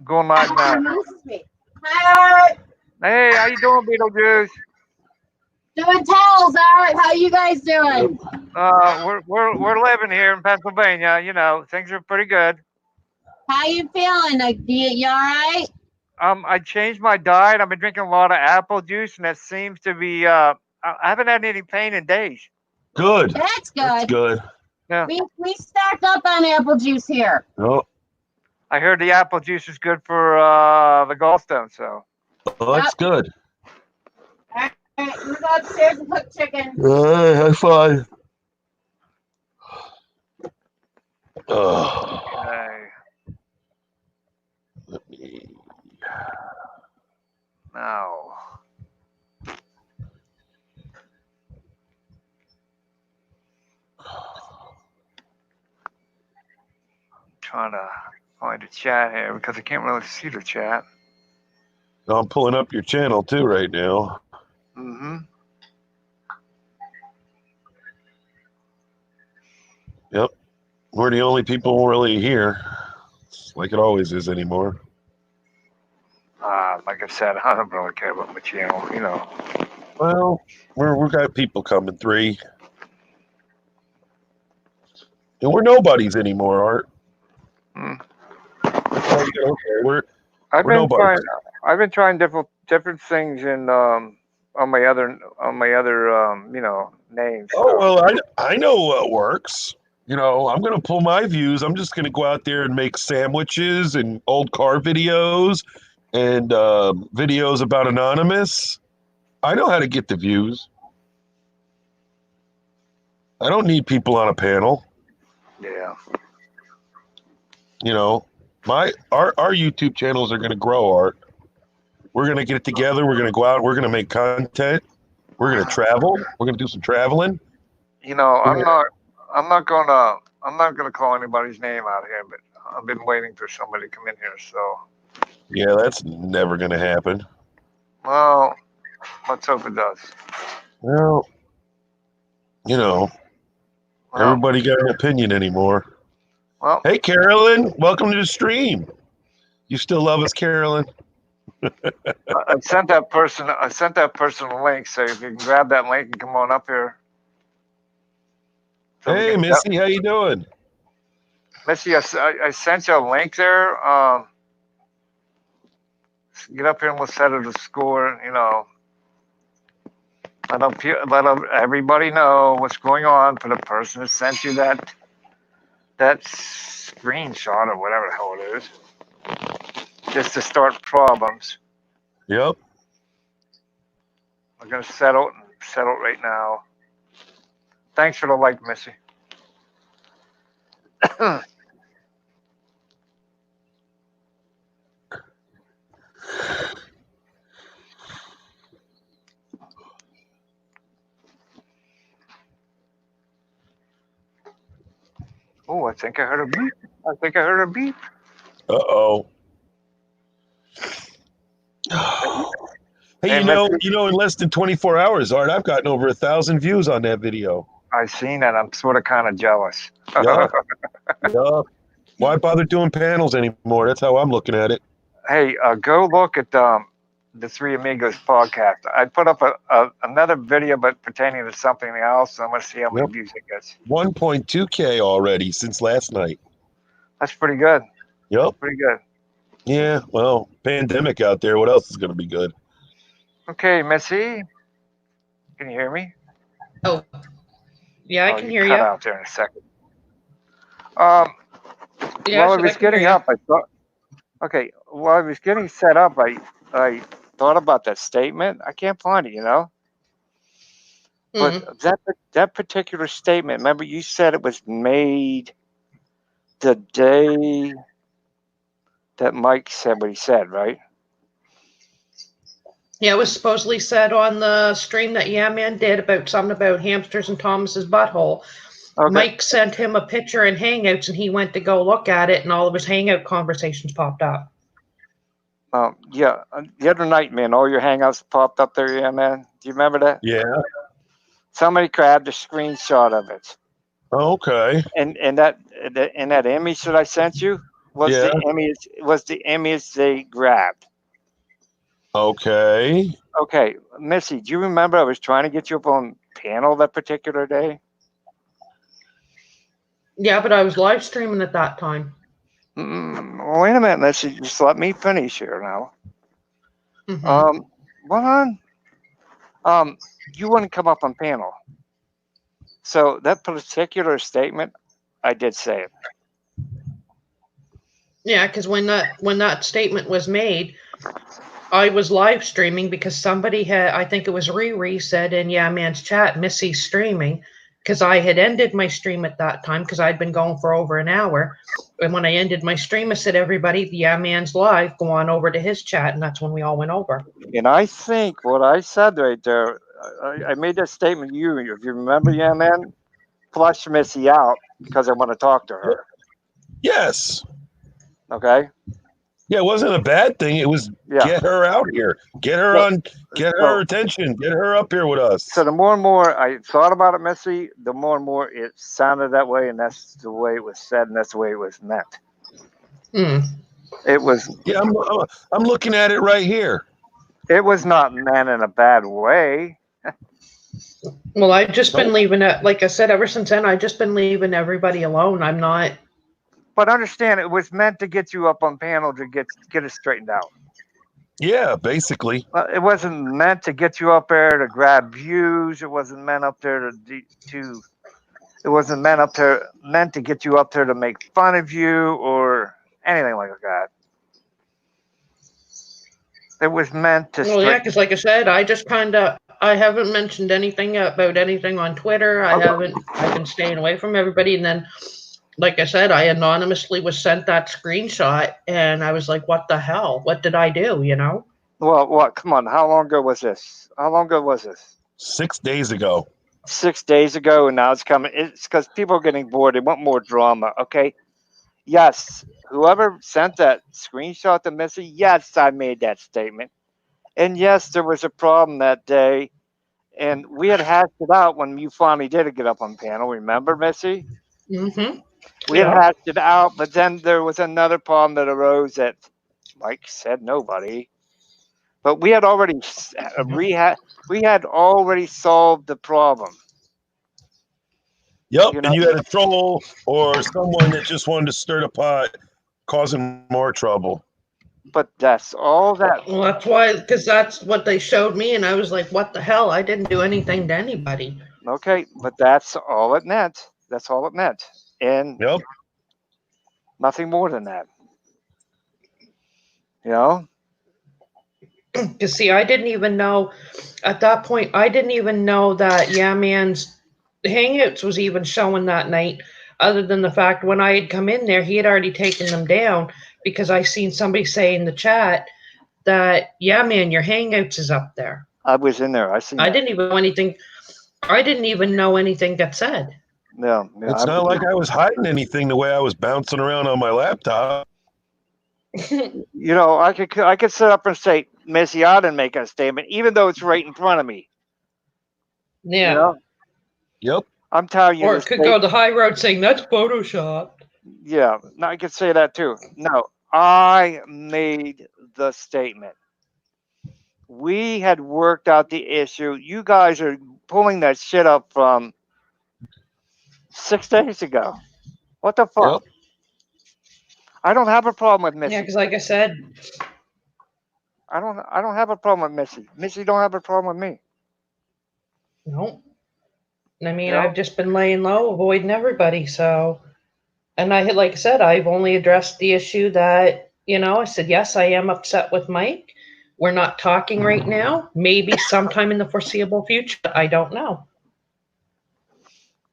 going live now. This is me. Hi, Hey, how you doing, Beetlejuice? doing towels, Art. How you guys doing? We're living here in Pennsylvania. You know, things are pretty good. How you feeling? You all right? I changed my diet. I've been drinking a lot of apple juice, and that seems to be. I haven't had any pain in days. Good. That's That's good. good. Yeah, We stacked up on apple juice here. Oh, I heard the apple juice is good for the gallstones. So that's Yep. good. All right, I'm gonna go upstairs and cook chicken. High five. Oh, okay, let me. now trying to find a chat here because I can't really see the chat. I'm pulling up your channel too right now. Mm-hmm. Yep. We're the only people really here. It's like it always is anymore. Like I said, I don't really care about my channel. You know. Well, we've got people coming. 3. And we're nobodies anymore, Art. Mm. That's all you gotta look at. I've We're been nobodies. trying. I've been trying different things in on my other names. Oh So well, I know what works. You know, I'm gonna pull my views. I'm just gonna go out there and make sandwiches and old car videos and videos about Anonymous. I know how to get the views. I don't need people on a panel. yeah, You know, our YouTube channels are gonna grow. Art. We're gonna get together. We're gonna go out. We're gonna make content. We're gonna travel. We're gonna do some traveling. you know, We're gonna, I'm not gonna call anybody's name out here, but I've been waiting for somebody to come in here. So yeah, that's never gonna happen. well, let's hope it does. Well, you know, Well, everybody got an opinion anymore. well, Hey, Carolyn, welcome to the stream. You still love us, Carolyn? I sent that person. I sent that person a link, so if you can grab that link and come on up here. So we Hey, can, Missy, how you doing? Missy, I sent you a link there. Get up here and we'll settle the score. You know, everybody know what's going on for the person that sent you that screenshot or whatever the hell it is, just to start problems. Yep. We're gonna settle it right now. Thanks for the like, Missy. Oh, I think I heard a beep. I think I heard a beep. Uh-oh. Hey, Hey, Missy, in less than 24 hours, Art, I've gotten over 1,000 views on that video. I've seen that. I'm sort of kind of jealous. Yup. Yup. Why bother doing panels anymore? That's how I'm looking at it. Hey, go look at the Three Amigos podcast. I put up another video, but pertaining to something else. I'm gonna see how many Yep. views it gets. 1.2K already since last night. That's pretty good. Yep. Pretty good. Yeah, well, pandemic out there. What else is going to be good? Okay, Missy, can you hear me? Oh, yeah, I Oh, can you hear cut you. out there in a second. Um, Yeah, while I I was can getting hear you. up, I thought. Okay, while I was getting set up, I thought about that statement. I can't find it, you know. Mhm. But that particular statement, remember you said it was made the day that Mike said what he said, right? Yeah, it was supposedly said on the stream that Yeah Man did about something about hamsters and Thomas's butthole. Okay. Mike sent him a picture in Hangouts, and he went to go look at it, and all of his Hangout conversations popped up. Yeah, the other night, man, all your hangouts popped up there, yeah, man. Do you remember that? Yeah. Somebody grabbed a screenshot of it, Okay. and that image that I sent you was Yeah. the image they grabbed. Okay. Okay, Missy, do you remember I was trying to get you up on panel that particular day? Yeah, but I was live streaming at that time. Wait a minute, Missy. Just let me finish here now. Mhm. Hold on. You wouldn't come up on panel. So that particular statement, I did say it. Yeah, because when that statement was made, I was live streaming because somebody had, I think it was Riri said in Yeah Man's chat, Missy's streaming, because I had ended my stream at that time because I'd been going for over an hour. And when I ended my stream, I said, everybody, Yeah Man's live, go on over to his chat. And that's when we all went over. And I think what I said right there, I made that statement to you. If you remember, yeah, man, flush Missy out because I want to talk to her. Yes. Okay? Yeah, it wasn't a bad thing. It was Yeah. get her out here. Get her So- on, get her attention. Get her up here with us. So the more and more I thought about it, Missy, the more and more it sounded that way, and that's the way it was said, and that's the way it was meant. Hmm. It was Yeah, I'm looking at it right here. it was not meant in a bad way. Well, I've just been leaving it, like I said, ever since then, I've just been leaving everybody alone. I'm not. But understand, it was meant to get you up on panel to get it straightened out. Yeah, basically. It wasn't meant to get you up there to grab views. It wasn't meant up there to. It wasn't meant to get you up there to make fun of you or anything like that. It was meant to. Well, yeah, because like I said, I haven't mentioned anything about anything on Twitter. I've been staying away from everybody. And then, like I said, I anonymously was sent that screenshot and I was like, what the hell? What did I do? You know? Well, what? Come on. How long ago was this? 6 days ago. 6 days ago, and now it's coming. It's because people are getting bored. They want more drama. Okay. Yes. Whoever sent that screenshot to Missy, yes, I made that statement. And yes, there was a problem that day. And we had hashed it out when you finally did get up on panel. Remember, Missy? Mm-hmm. We had hashed it out, but then there was another problem that arose that Mike said nobody. But we had already we had already solved the problem. Yep, You know? and you had a troll or someone that just wanted to stir the pot, causing more trouble. But that's all that. Well, that's why, because that's what they showed me, and I was like, what the hell? I didn't do anything to anybody. Okay, but that's all it meant. That's all it meant. And Yep. nothing more than that. You know? Because, see, I didn't even know, at that point, I didn't even know that Yeah Man's Hangouts was even showing that night, other than the fact when I had come in there, he had already taken them down because I seen somebody say in the chat that, yeah, man, your Hangouts is up there. I was in there. I seen. I didn't even know anything. I didn't even know anything got said. Yeah, It's not like I was hiding anything the way I was bouncing around on my laptop. You know, I could sit up and say, Missy, I didn't make a statement, even though it's right in front of me. Yeah. You know? Yep. I'm telling you. Or it could go the high road saying that's Photoshopped. Yeah, no, I could say that too. No, I made the statement. We had worked out the issue. You guys are pulling that shit up from 6 days ago. What the fuck? Yep. I don't have a problem with Missy. Yeah, because like I said, I don't have a problem with Missy. Missy don't have a problem with me. no. I mean, Yeah. I've just been laying low, avoiding everybody. So, and I had, like I said, I've only addressed the issue that, I said, yes, I am upset with Mike. We're not talking right now. Maybe sometime in the foreseeable future. I don't know.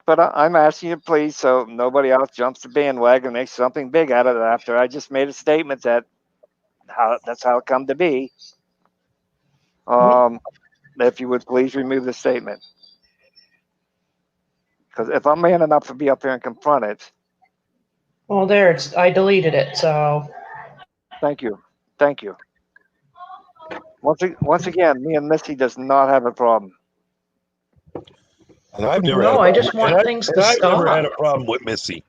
But I'm asking you, please, so nobody else jumps the bandwagon and makes something big out of it after I just made a statement that's how it come to be. If you would please remove the statement. Because if I'm man enough to be up here and confront it. Well, I deleted it, so. Thank you. Once again, me and Missy does not have a problem. And I've never No, had a I just problem. want things to I've never stop. had a problem with Missy.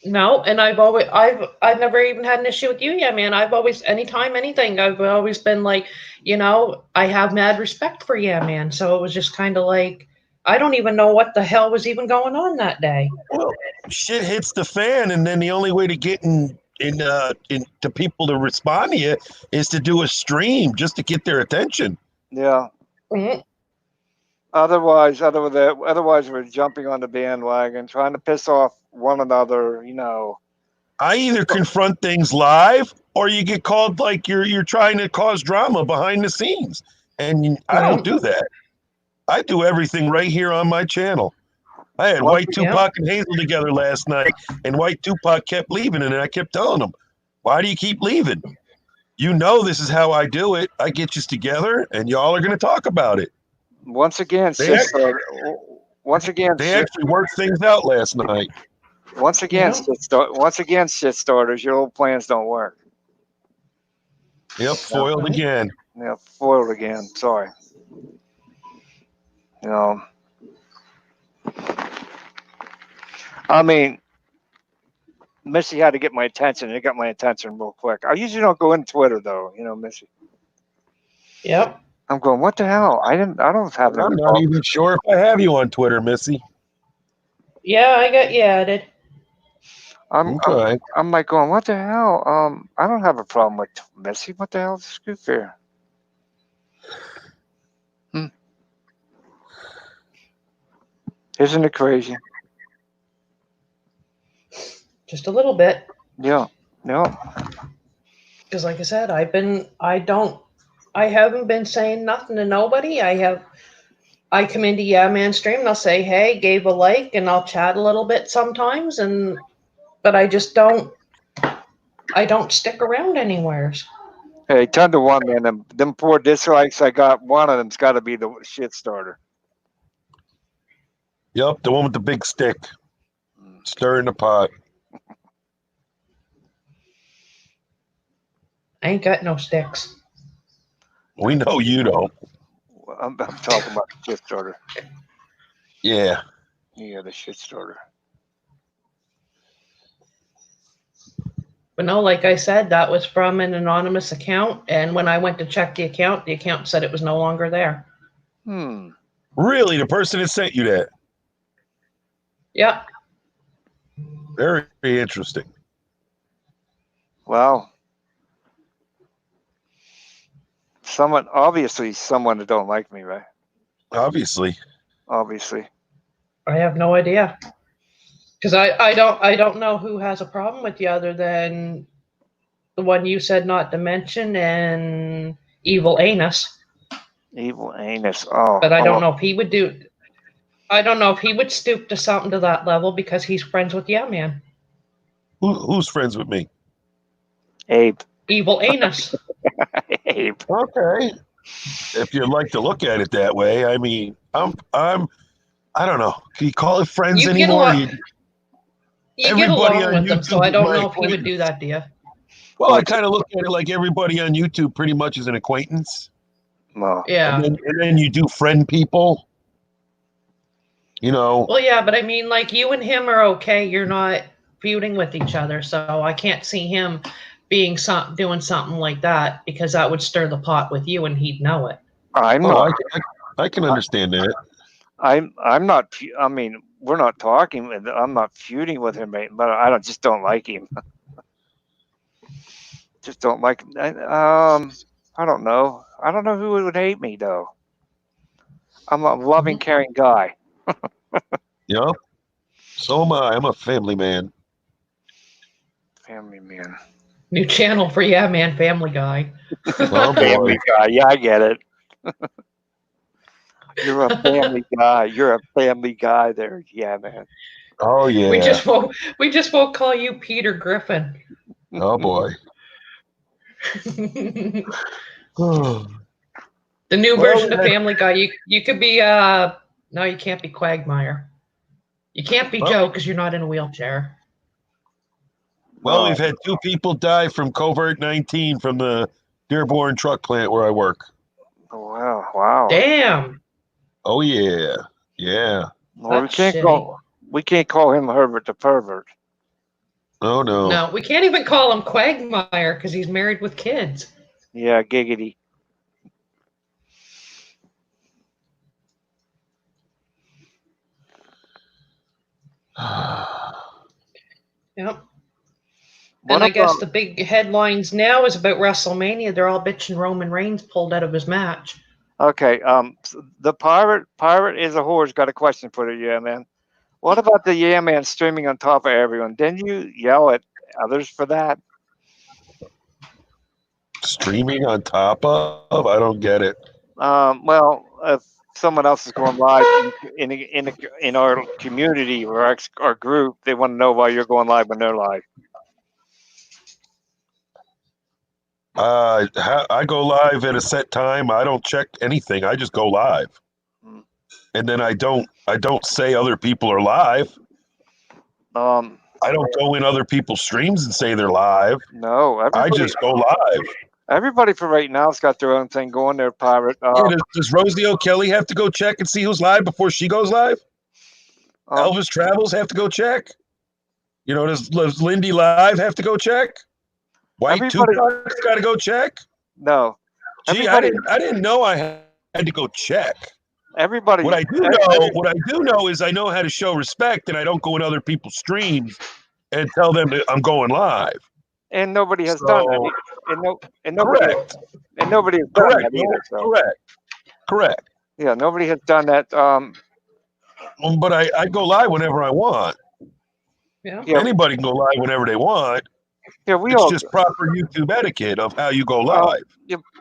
No, and I've never even had an issue with you, yeah, man. I've always, anytime, anything, I've always been like, I have mad respect for yeah, man. So it was just kind of like, I don't even know what the hell was even going on that day. Well, shit hits the fan, and then the only way to get in to people to respond to you is to do a stream just to get their attention. Yeah. Mhm. Otherwise we're jumping on the bandwagon, trying to piss off one another. I either confront things live, or you get called like you're trying to cause drama behind the scenes, and I don't do that. I do everything right here on my channel. I had White Tupac and Hazel together last night, and White Tupac kept leaving, and I kept telling him, "Why do you keep leaving? You know this is how I do it. I get you together, and y'all are going to talk about it." Once again, They they actually worked things out last night. Once again, shit starters, your old plans don't work. Yep, foiled again. Yeah, foiled again. Sorry. I mean, Missy had to get my attention. It got my attention real quick. I usually don't go in Twitter though, Missy. Yep. I'm going, what the hell? I don't have. I'm not even sure if I have you on Twitter, Missy. Yeah, I got you added. I'm like going, what the hell? I don't have a problem with Missy. What the hell is Scoop here? Isn't it crazy? Just a little bit. Yeah. Because like I said, I haven't been saying nothing to nobody. I come into Yeah Man stream and I'll say, hey, gave a like, and I'll chat a little bit sometimes, but I just don't stick around anywhere. Hey, 10-1, man. Them 4 dislikes I got, one of them's got to be the shit starter. Yep, the one with the big stick. Stirring the pot. I ain't got no sticks. We know you don't. I'm talking about the shit starter. Yeah. Yeah, the shit starter. But no, like I said, that was from an anonymous account, and when I went to check the account said it was no longer there. Really? The person that sent you that? Yeah. Very interesting. Wow. Someone that don't like me, right? Obviously. I have no idea. Because I don't know who has a problem with you other than the one you said not to mention and Evil Anus. Evil Anus. Oh. But I don't know if he would do. I don't know if he would stoop to something to that level because he's friends with Yeah Man. Who's friends with me? Abe. Evil Anus. Abe. Okay. If you'd like to look at it that way, I mean, I don't know. Can you call it friends anymore? You get along with them, so I don't know if he would do that to you. Well, I kind of look at it like everybody on YouTube pretty much is an acquaintance. Well, yeah. And then you do friend people. Well, yeah, but I mean, like, you and him are okay. You're not feuding with each other, so I can't see him doing something like that because that would stir the pot with you, and he'd know it. I can understand that. I'm not. I mean, we're not talking. I'm not feuding with him, but I just don't like him. Just don't like him. I don't know. I don't know who would hate me though. I'm a loving, caring guy. Yeah. So am I. I'm a family man. Family man. New channel for Yeah Man, Family Guy. Oh, family guy. Yeah, I get it. You're a family guy. You're a family guy there. Yeah, man. Oh yeah. We just won't call you Peter Griffin. Oh boy. The new version of Family Guy. You could be no, you can't be Quagmire. You can't be Joe because you're not in a wheelchair. Well, we've had 2 people die from COVID-19 from the Dearborn truck plant where I work. Oh, wow. Damn. Oh yeah. Yeah. Well, we can't call him Herbert the pervert. Oh no. No, we can't even call him Quagmire because he's married with kids. Yeah, giggity. Yep. What And I guess about- the big headlines now is about WrestleMania. They're all bitching Roman Reigns pulled out of his match. Okay, the pirate is a whore's got a question for you, yeah, man. What about the yeah man streaming on top of everyone? Didn't you yell at others for that? Streaming on top of? I don't get it. Well, if someone else is going live in our community or our group, they want to know why you're going live when they're live. I go live at a set time. I don't check anything. I just go live, and then I don't say other people are live. I don't go in other people's streams and say they're live. No, I just go live. Everybody for right now has got their own thing going. Their pirate. Yeah, does Rosie O'Kelly have to go check and see who's live before she goes live? Elvis Travels have to go check. You know, does Lindy Live have to go check? White Tupac's got to go check. No. Gee, I didn't know I had to go check. Everybody. What I do know is I know how to show respect, and I don't go in other people's streams and tell them that I'm going live. And nobody has done that. And nobody has done that either. So. Correct. Yeah, nobody has done that. But I go live whenever I want. Yeah. Anybody can go live whenever they want. Yeah, it's just proper YouTube etiquette of how you go live.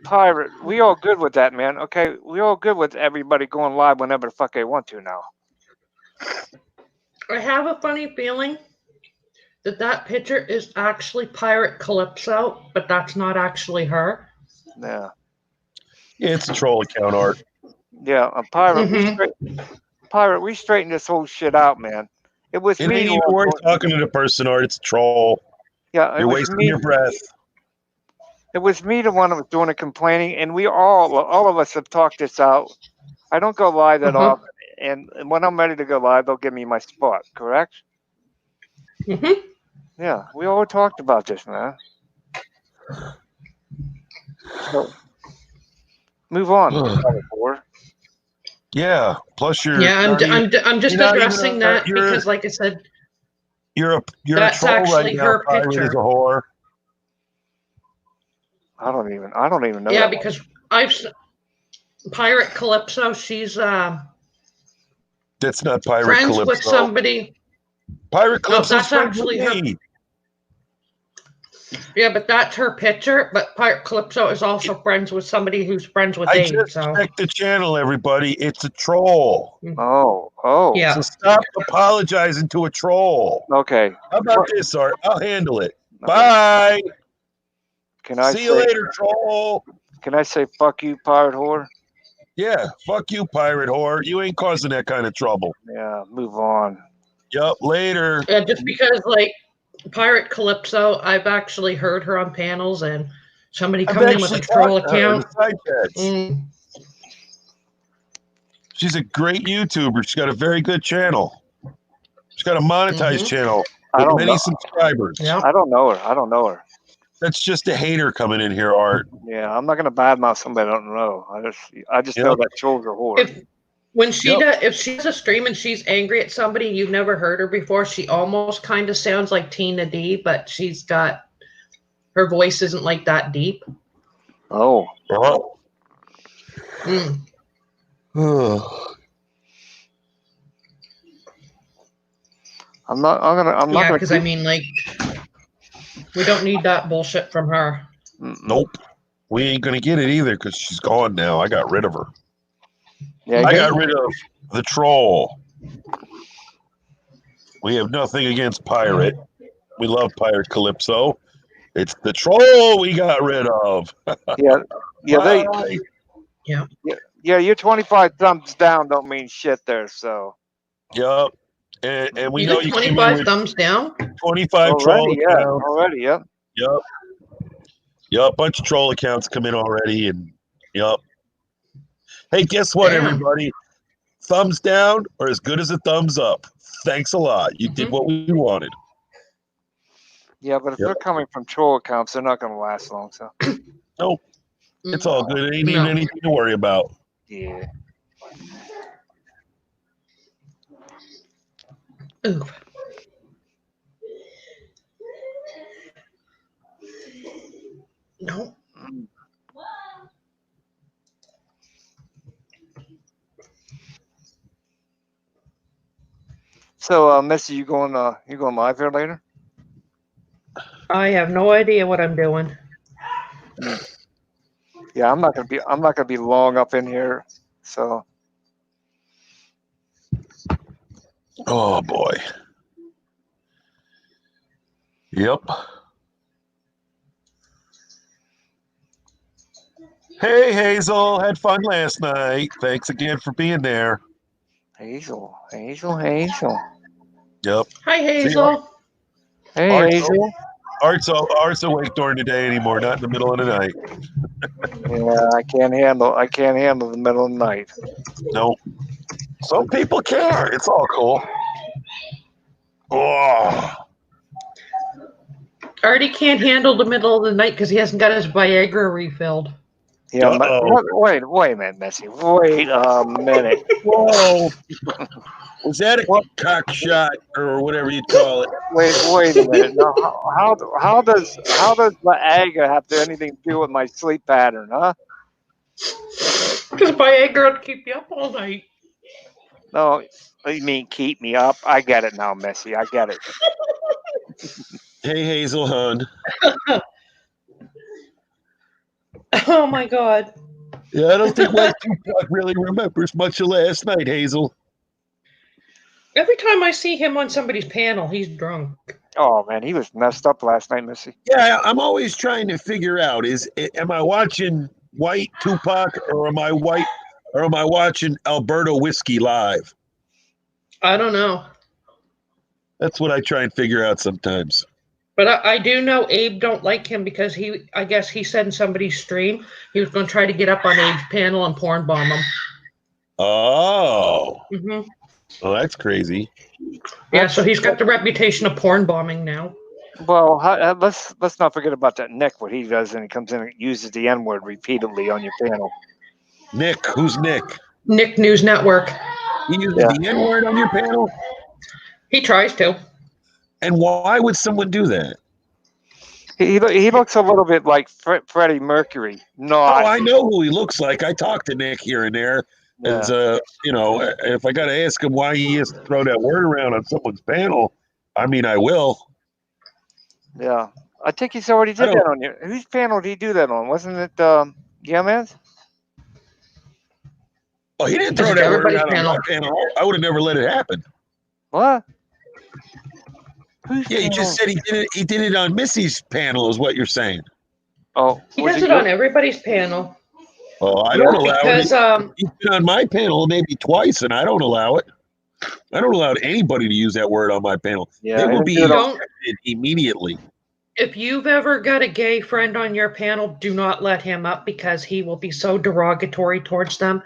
Pirate, we all good with that, man. Okay, we all good with everybody going live whenever the fuck they want to now. I have a funny feeling that picture is actually Pirate Calypso, but that's not actually her. Yeah. Yeah, it's a troll account art. Yeah, a pirate. Pirate, we straightened this whole shit out, man. It was me. Ain't even worth talking to the person, Art. It's a troll. Yeah, you're wasting your breath. It was me, the one that was doing the complaining, and we all of us have talked this out. I don't go live that often, and when I'm ready to go live, they'll give me my spot. Correct? Yeah, we all talked about this, man. So, move on. Yeah. Plus, you're. Yeah, I'm just addressing that because, like I said, you're that's a troll actually right now. her Pirate picture. is a whore. I don't even know. Yeah, because Pirate Calypso. She's That's not Pirate friends Calypso. with somebody. Pirate Calypso. That's actually her. Yeah, but that's her picture. But Pirate Calypso is also friends with somebody who's friends with Dave. I just checked the channel, everybody. It's a troll. Oh. Yeah. So stop apologizing to a troll. Okay. How about this, Art? I'll handle it. Okay. Bye. See you later, troll. Can I say fuck you, pirate whore? Yeah, fuck you, pirate whore. You ain't causing that kind of trouble. Yeah, move on. Yup, later. Yeah, just because, like, Pirate Calypso, I've actually heard her on panels and somebody coming in with a troll account. She's a great YouTuber. She's got a very good channel. She's got a monetized channel with many subscribers. Yeah. I don't know her. That's just a hater coming in here, Art. Yeah, I'm not gonna badmouth somebody I don't know. I just know that trolls are whore. If she's a stream and she's angry at somebody, you've never heard her before, she almost kind of sounds like Tina D, but her voice isn't like that deep. Oh. I'm not gonna. Because I mean, like, we don't need that bullshit from her. Nope. We ain't gonna get it either because she's gone now. I got rid of her. Yeah, I got rid of the troll. We have nothing against Pirate. We love Pirate Calypso. It's the troll we got rid of. Yeah, your 25 thumbs down don't mean shit there, so. Yep. And we know you 25 thumbs down? 25 troll accounts. Already, yep. Yep, bunch of troll accounts come in already, and yep. Hey, guess what, everybody? Thumbs down are as good as a thumbs up. Thanks a lot. You did what we wanted. Yeah, but if Yep. they're coming from troll accounts, they're not going to last long. So Nope, it's all good. It ain't No. even anything to worry about. yeah. Ooh. No. So, Missy, you going live here later? I have no idea what I'm doing. Yeah, I'm not gonna be long up in here. So Oh boy. Yep. Hey Hazel, had fun last night. Thanks again for being there. Hazel. Yep. Hi, See, Hazel. Hey, Art's, Hazel. Art's awake during the day anymore, not in the middle of the night. Yeah, I can't handle the middle of the night. Nope. Some people can. It's all cool. Oh, Artie can't handle the middle of the night because he hasn't got his Viagra refilled. Yeah, Uh-oh. wait a minute, Missy. Wait a minute. Whoa. Was that a What? cock shot or whatever you'd call it? Wait a minute. Now, how does Viagra have anything to do with my sleep pattern, huh? Because Viagra will keep you up all night. No, you mean keep me up? I get it now, Missy. I get it. Hey Hazel, hon. Oh my God. Yeah, I don't think White Tupac really remembers much of last night, Hazel. Every time I see him on somebody's panel, he's drunk. Oh man, he was messed up last night, Missy. Yeah, I'm always trying to figure out am I watching White Tupac or am I watching Alberta Whiskey live? I don't know. That's what I try and figure out sometimes. But I do know Abe don't like him because I guess he said in somebody's stream he was going to try to get up on Abe's panel and porn bomb him. Oh, Mm-hmm. well, that's crazy. Yeah, so he's got the reputation of porn bombing now. Well, let's not forget about that Nick. What he does, and he comes in and uses the N word repeatedly on your panel. Nick, who's Nick? Nick News Network. He uses Yeah. the N-word on your panel? He tries to. And why would someone do that? He looks a little bit like Freddie Mercury. No, Oh, I know who he looks like. I talk to Nick here and there. yeah. As if I got to ask him why he has to throw that word around on someone's panel, I mean, I will. Yeah, I think he's already did that on your. Whose panel did he do that on? Wasn't it Yeah Man's? Oh, he didn't throw that word Everybody's out on my panel. I would have never let it happen. What? Whose Yeah, you just said he did it. He did it on Missy's panel, is what you're saying. Oh, He does it on everybody's panel. Oh, I don't allow because, it. He's been on my panel maybe twice, and I don't allow it. I don't allow anybody to use that word on my panel. Yeah, they will be don't. ejected immediately. If you've ever got a gay friend on your panel, do not let him up because he will be so derogatory towards them.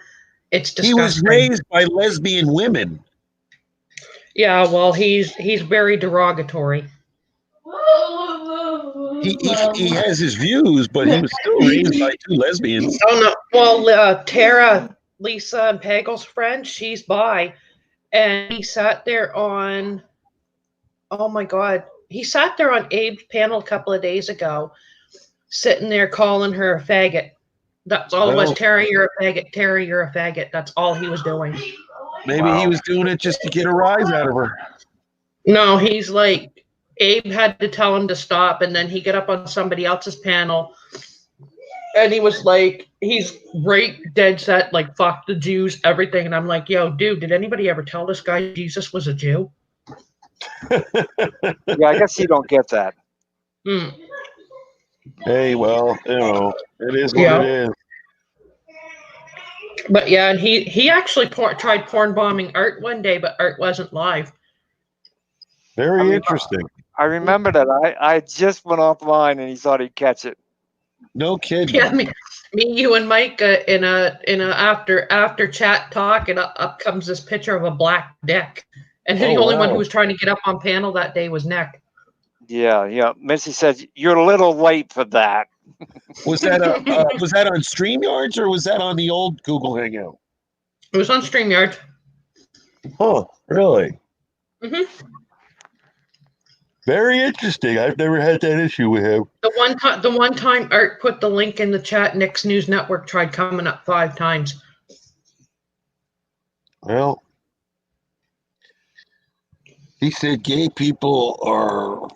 It's disgusting. He was raised by lesbian women. Yeah, well, he's very derogatory. He has his views, but he was still raised by two lesbians. Oh no! Well, Tara, Lisa, and Pagel's friend, she's bi, and he sat there on. Oh my God! He sat there on Abe's panel a couple of days ago, sitting there calling her a faggot. That's all it was. Tara, you're a faggot. Tara, you're a faggot. That's all he was doing. Maybe he was doing it just to get a rise out of her. No, he's like, Abe had to tell him to stop, and then he got up on somebody else's panel, and he was like, he's right dead set, like, fuck the Jews, everything. And I'm like, yo, dude, did anybody ever tell this guy Jesus was a Jew? Yeah, I guess you don't get that. Hmm. Hey, well, it is what it is. But yeah, and he actually tried porn bombing Art one day, but Art wasn't live. Very interesting. I remember that. I just went offline and he thought he'd catch it. No kidding. Yeah, me, you, and Mike in a after chat talk, and up comes this picture of a black dick, and the only one who was trying to get up on panel that day was Nick. Yeah. Missy says you're a little late for that. Was that was that on StreamYards or was that on the old Google Hangout? It was on StreamYard. Huh, really? hmm Very interesting. I've never had that issue with him. The one time Art put the link in the chat, Nick's News Network tried coming up 5 times. Well, he said gay people are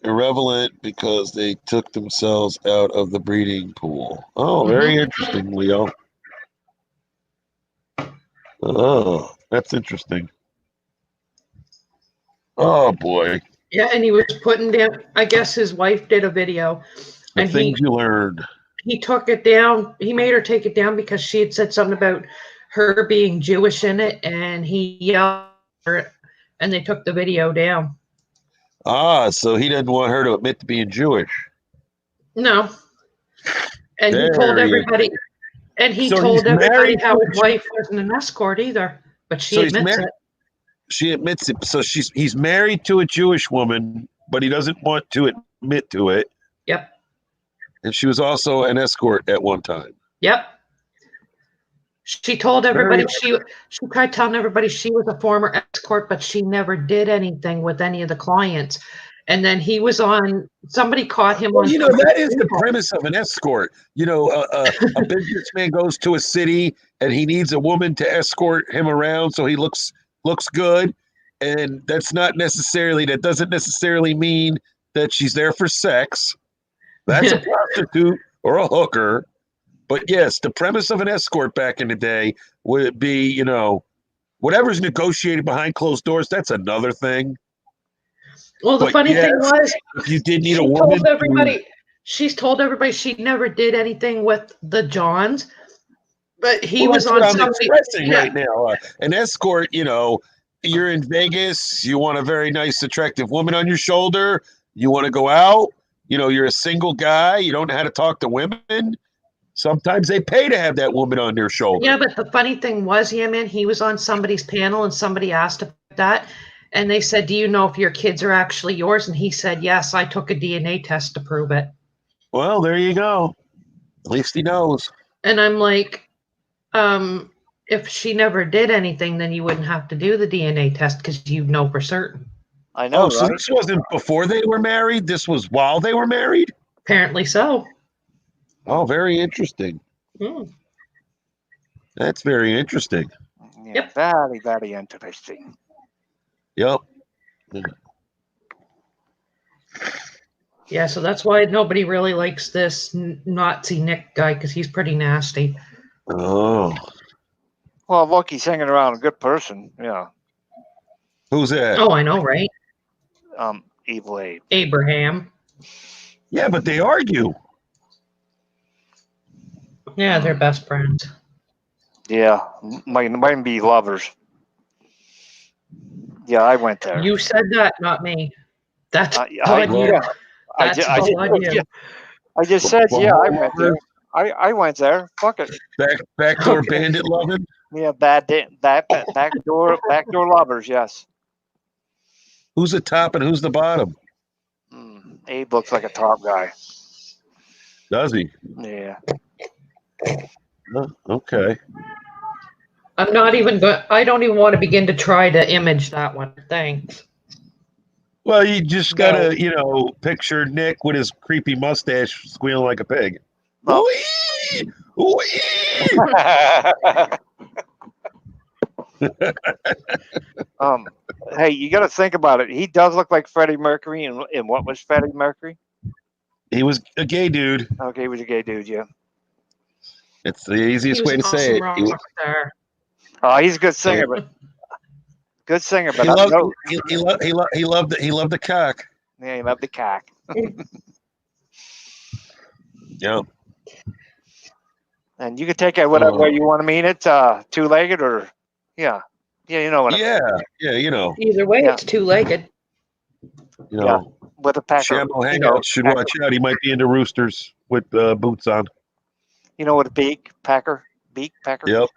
irrelevant because they took themselves out of the breeding pool. Oh, very interesting, Leo. Oh, that's interesting. Oh boy, Yeah, and he was putting down. I guess his wife did a video, the and things you learned. he took it down. He made her take it down because she had said something about her being Jewish in it, and he yelled at her, and they took the video down. Ah, so he didn't want her to admit to being Jewish. No, and he There told he is. everybody, and he So told he's everybody married how to his wife wasn't an escort either, but she So he's admits married- it. She admits it. So he's married to a Jewish woman, but he doesn't want to admit to it. Yep. And she was also an escort at one time. Yep. She told everybody she tried telling everybody she was a former escort, but she never did anything with any of the clients. And then he was on. Somebody caught him Well, on. that is the premise of an escort. A businessman goes to a city and he needs a woman to escort him around so he looks good. And that doesn't necessarily mean that she's there for sex. That's a prostitute or a hooker. But yes, the premise of an escort back in the day would be, whatever's negotiated behind closed doors, that's another thing. Well, the funny thing was, if you did need a woman, she's told everybody she never did anything with the Johns, but he was on something right now. An escort, you're in Vegas, you want a very nice, attractive woman on your shoulder, you want to go out, you're a single guy, you don't know how to talk to women. Sometimes they pay to have that woman on their shoulder. Yeah, but the funny thing was, he was on somebody's panel and somebody asked about that. And they said, do you know if your kids are actually yours? And he said, yes, I took a DNA test to prove it. Well, there you go. At least he knows. And I'm like, if she never did anything, then you wouldn't have to do the DNA test because you know for certain. I know. So this wasn't before they were married? This was while they were married? Apparently so. Oh, very interesting. That's very interesting. Yeah, Yep. Very, very interesting. Yep. Yeah, so that's why nobody really likes this Nazi Nick guy because he's pretty nasty. Oh. Well, look, he's hanging around a good person. Yeah. Who's that? Oh, I know, right? Evil Abe. Abraham. Yeah, but they argue. Yeah, they're best friends. Yeah, might be lovers. Yeah, I went there. You said that, not me. That's I just said, yeah, I went there. I went there. Fuck it. Backdoor bandit loving. Yeah, backdoor lovers. Yes. Who's the top and who's the bottom? Abe looks like a top guy. Does he? Yeah. Okay. I'm not even good. I don't even want to begin to try to image that one. Thanks. Well, you just gotta, picture Nick with his creepy mustache squealing like a pig. Oh. Ooh-ee! Ooh-ee! Hey, you got to think about it. He does look like Freddie Mercury. And what was Freddie Mercury? He was a gay dude. Okay, he was a gay dude. Yeah. It's the easiest way to say it. Oh, he's a good singer, but good singer. But he loved the cock. Yeah, he loved the cock. Yeah. And you can take it whatever way you want to mean it. Two-legged or you know what? Yeah. Either way, it's two-legged. With a packer. Shambo Hangout should watch out. He might be into roosters with boots on. With a beak packer. Yep.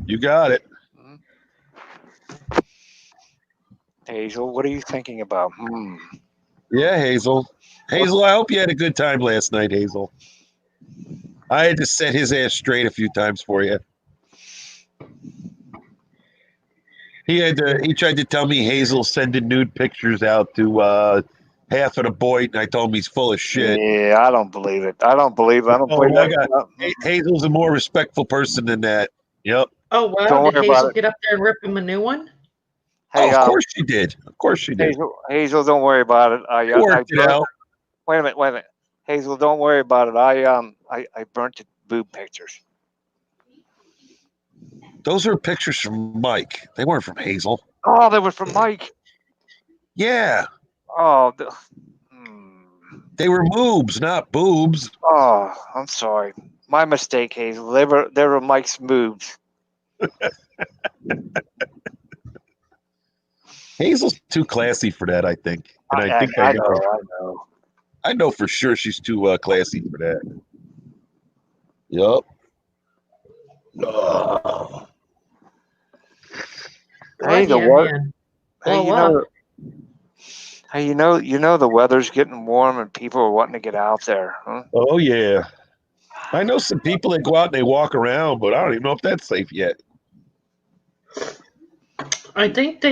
You got it. Hazel, what are you thinking about? Yeah, Hazel. Hazel, I hope you had a good time last night, Hazel. I had to set his ass straight a few times for you. He tried to tell me Hazel sending nude pictures out to half of the boy, and I told him he's full of shit. Yeah, I don't believe it. I don't believe it. I don't believe Hazel's a more respectful person than that. Yep. Oh wow! Don't Did worry about Hazel it. get up there and rip him a new one? Hey, of course she did. Of course she did. Hazel, don't worry about it. She worked it out. Wait a minute. Hazel, don't worry about it. I burnt the boob pictures. Those are pictures from Mike. They weren't from Hazel. Oh, they were from Mike. Yeah. Oh, They were moobs, not boobs. Oh, I'm sorry. My mistake, Hazel. They were Mike's moves. Hazel's too classy for that, I think. And I know for sure she's too classy for that. Yup. Hey, the yeah, weather. man. Hey, you know the weather's getting warm and people are wanting to get out there, huh? Oh yeah. I know some people that go out and they walk around, but I don't even know if that's safe yet. I think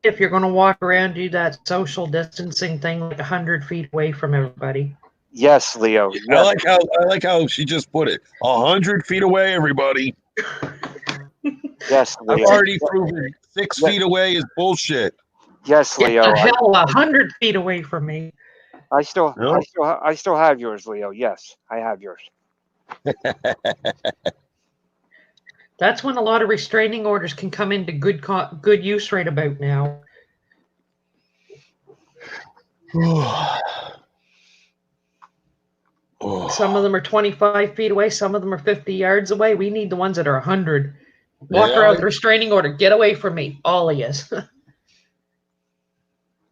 if you're going to walk around, do that social distancing thing like 100 feet away from everybody. Yes, Leo. Yes. I like how she just put it. 100 feet away, everybody. Yes, Leo. I've already proven 6 feet away is bullshit. Yes, Get Leo. the hell 100 feet away from me. I still have yours, Leo. Yes, I have yours. That's when a lot of restraining orders can come into good use right about now. Some of them are 25 feet away. Some of them are 50 yards away. We need the ones that are 100. Walk around with a restraining order. Get away from me, all of you.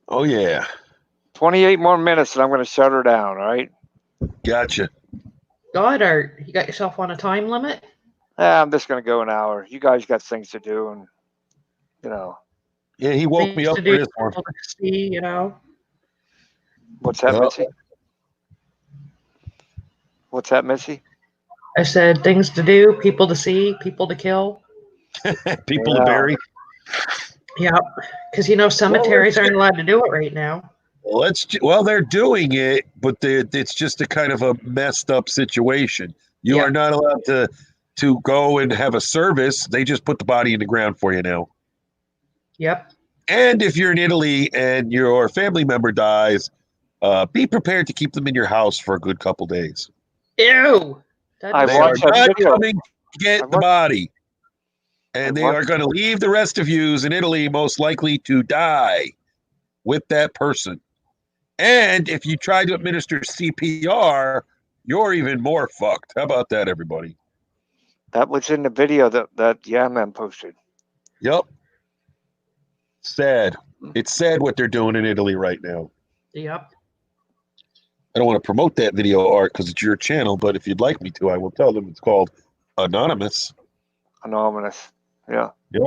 Oh, yeah. 28 more minutes and I'm going to shut her down, all right? Gotcha. God, Art, you got yourself on a time limit? I'm just going to go an hour. You guys got things to do and, you know. Yeah, he woke me up for this one. See, you know. What's that, Missy? What's that, Missy? I said things to do, people to see, people to kill. People to bury. Yeah, because, you know, cemeteries aren't allowed to do it right now. Well, they're doing it, but it's just a kind of a messed up situation. You are not allowed to go and have a service. They just put the body in the ground for you now. Yep. And if you're in Italy and your family member dies, be prepared to keep them in your house for a good couple days. Ew. They are not coming to get the body. And they are going to leave the rest of yous in Italy most likely to die with that person. And if you try to administer CPR, you're even more fucked. How about that, everybody? That was in the video that Yaman posted. Yep. Sad. It's sad what they're doing in Italy right now. Yep. I don't want to promote that video, Art, because it's your channel, but if you'd like me to, I will tell them it's called Anonymous. Anonymous. Yeah. Yep.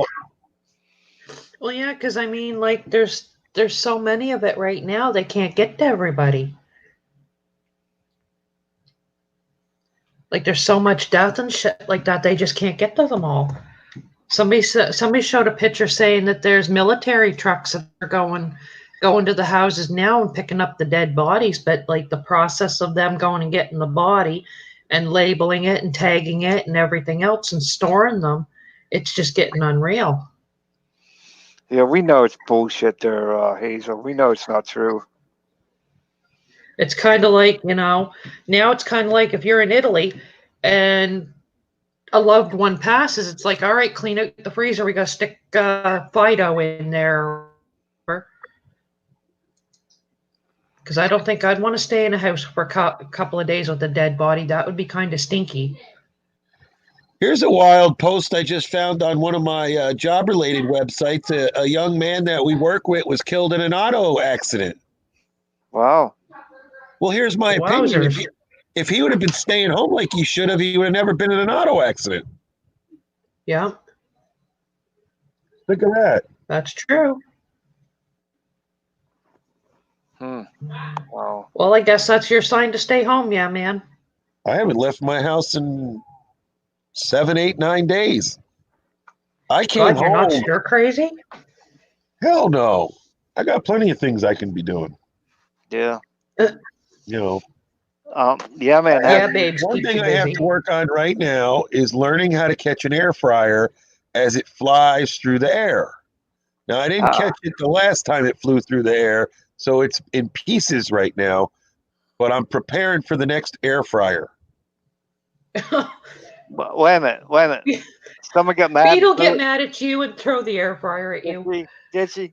Well, yeah, because I mean, like, there's so many of it right now, they can't get to everybody. Like, there's so much death and shit like that, they just can't get to them all. Somebody showed a picture saying that there's military trucks that are going to the houses now and picking up the dead bodies, but like the process of them going and getting the body and labeling it and tagging it and everything else and storing them, it's just getting unreal. Yeah, we know it's bullshit there, Hazel. We know it's not true. It's kind of like, you know, now it's kind of like if you're in Italy and a loved one passes, it's like, all right, clean out the freezer. We got to stick Fido in there. Because I don't think I'd want to stay in a house for a couple of days with a dead body. That would be kind of stinky. Here's a wild post I just found on one of my job-related websites. A young man that we work with was killed in an auto accident. Wow. Well, here's my opinion. If he would have been staying home like he should have, he would have never been in an auto accident. Yeah. Think of that. That's true. Wow. Well, I guess that's your sign to stay home, yeah, man. I haven't left my house in 7, 8, 9 days. I came God, you're not home. stir crazy? Hell no. I got plenty of things I can be doing. Yeah. You know, Yeah, man. Yeah, Have, babes, one keep thing you I have busy. to work on right now is learning how to catch an air fryer as it flies through the air. Now, I didn't catch it the last time it flew through the air, so it's in pieces right now, but I'm preparing for the next air fryer. wait a minute. Wait a minute. Someone got mad. Bee'll get mad at you and throw the air fryer at you. Did she?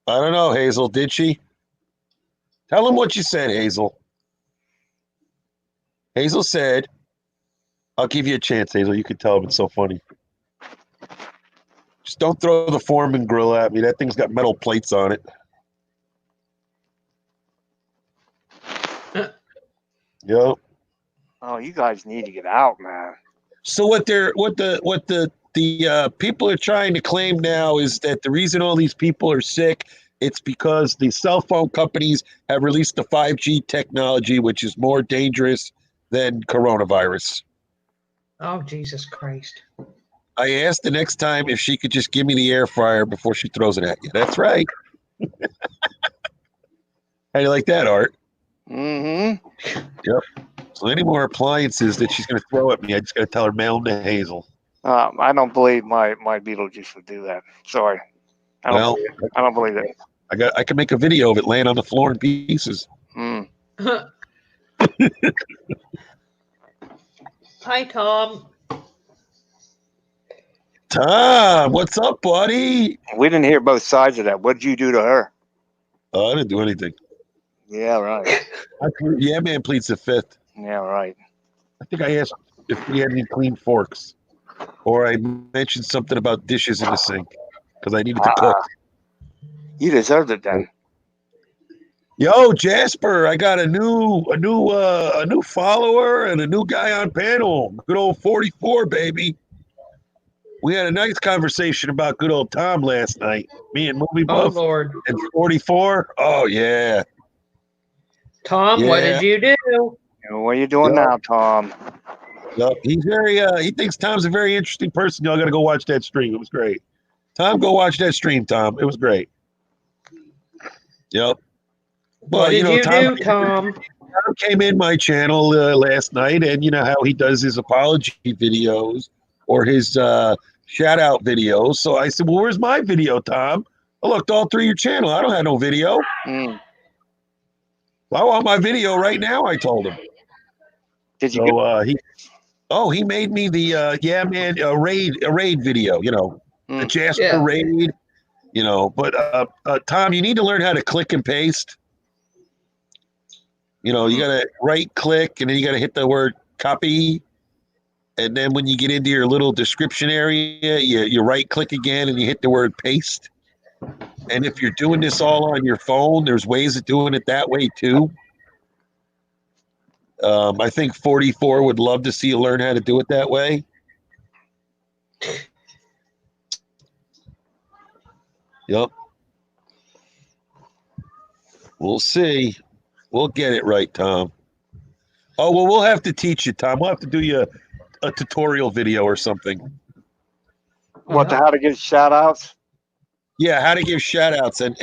I don't know, Hazel, did she? Tell him what you said, Hazel. Hazel said, I'll give you a chance, Hazel. You can tell him it's so funny. Just don't throw the Foreman grill at me. That thing's got metal plates on it. Yep. Oh, you guys need to get out, man. So what the people are trying to claim now is that the reason all these people are sick, it's because the cell phone companies have released the 5G technology, which is more dangerous than coronavirus. Oh, Jesus Christ. I asked the next time if she could just give me the air fryer before she throws it at you. That's right. How do you like that, Art? Mm-hmm. Yep. So any more appliances that she's going to throw at me, I just got to tell her mail them to Hazel. I don't believe my Beetlejuice would do that. Sorry. I don't believe it. I can make a video of it laying on the floor in pieces. Mm. Hi, Tom. Tom, what's up, buddy? We didn't hear both sides of that. What did you do to her? Oh, I didn't do anything. Yeah, right. Yeah, man pleads the fifth. Yeah, right. I think I asked if we had any clean forks, or I mentioned something about dishes in the sink because I needed to cook. You deserved it then. Yo, Jasper, I got a new follower and a new guy on panel. Good old 44, baby. We had a nice conversation about good old Tom last night. Me and Movie Oh, Buff Lord. and 44. Oh yeah. Tom, what Yeah. did you do? What are you doing now, Tom? Yep. He's very he thinks Tom's a very interesting person. Y'all gotta go watch that stream. It was great. Tom, go watch that stream, Tom. It was great. Yep. What did you do, Tom? Tom came in my channel last night, and you know how he does his apology videos or his shout out videos. So I said, well, where's my video, Tom? I looked all through your channel. I don't have no video. Mm. I want my video right now, I told him. Did you? He made me the a raid video, you know, the Jasper raid, you know. But Tom, you need to learn how to click and paste. You know, you got to right click and then you got to hit the word copy. And then when you get into your little description area, you right click again and you hit the word paste. And if you're doing this all on your phone, there's ways of doing it that way too. I think 44 would love to see you learn how to do it that way. Yep. We'll see. We'll get it right, Tom. Oh, well, we'll have to teach you, Tom. We'll have to do you a tutorial video or something. What, how to give shout outs? Yeah, how to give shout outs and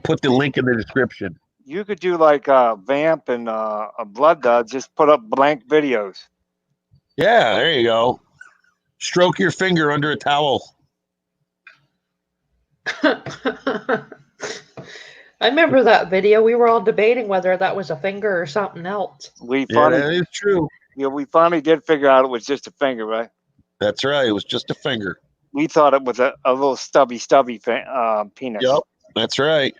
put the link in the description. You could do like Vamp and a Blood Dud, just put up blank videos. Yeah, there you go. Stroke your finger under a towel. I remember that video. We were all debating whether that was a finger or something else. That is true. Yeah, we finally did figure out it was just a finger, right? That's right. It was just a finger. We thought it was a little stubby penis. Yep, that's right.